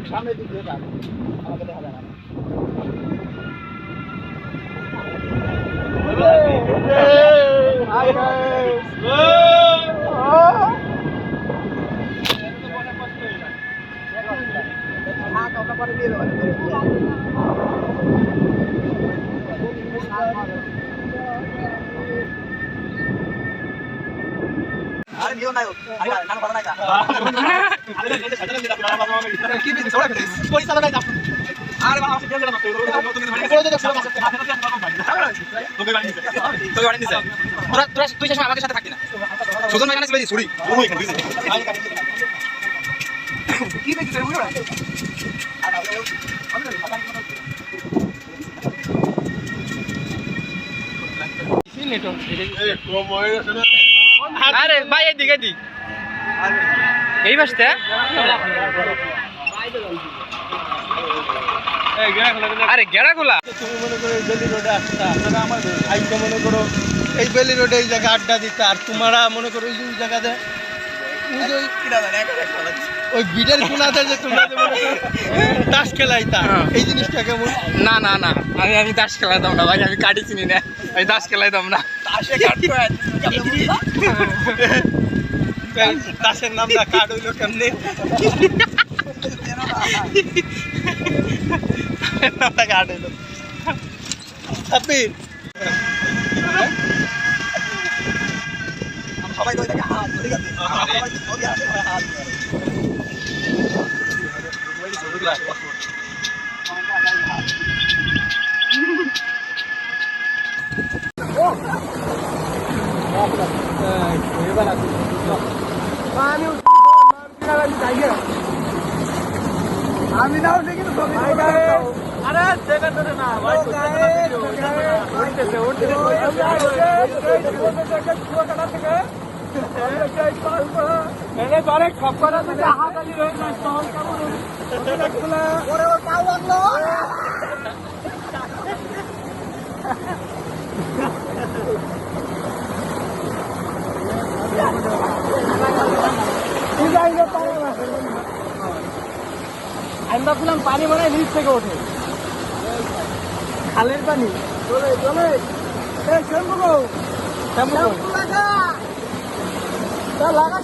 সামনে দিক দিয়ে আমাকে দেখা যায় না। আরে নিও না আরে নাম ভালো না কি বিজি সবাই পয়সা লাগাই দাও আরে বাবা আসলে না নতুন বাড়ি করে দে তোকে বাড়ি নিছে তোরা তুই যে আমাদের সাথে থাকবি না সুজন ভাই কাছে ছুরি ওই এখানে দিছে কি বিজি তুই বুঝছ কি নেটওয়ার্ক এই কম হয়ে গেছে না আরে ভাই এদিকে দি এই বাসতে আরে গেড়া খোলা তুমি মনে করো এই বেলি রোডে আসতা আপনারা আমার আইতে মনে করো এই বেলি রোডে এই জায়গা আড্ডা দিতা আর তোমরা মনে করো ওই জায়গাতে ওই বিডের কোনাতে যে তোমরা তাস খেলাইতা এই জিনিসটা কেমন না না না আমি তাস খেলাইতাম না ভাই আমি কাটি চিনি না আমি তাস খেলাইতাম না তাসে কাটতো তাসের নামটা কাট হইলো কেমনে নামটা কাট হইলো সাব্বির সবাই কই থাকে হাত ঠিক আছে সবাই হাত আমি নাও দেখি তো আরে দেখেন তো না ভাই আমরা বললাম পানি মনে হয় নিচ থেকে ওঠে খালের পানি চলে চলে শ্যাম্পু লাগা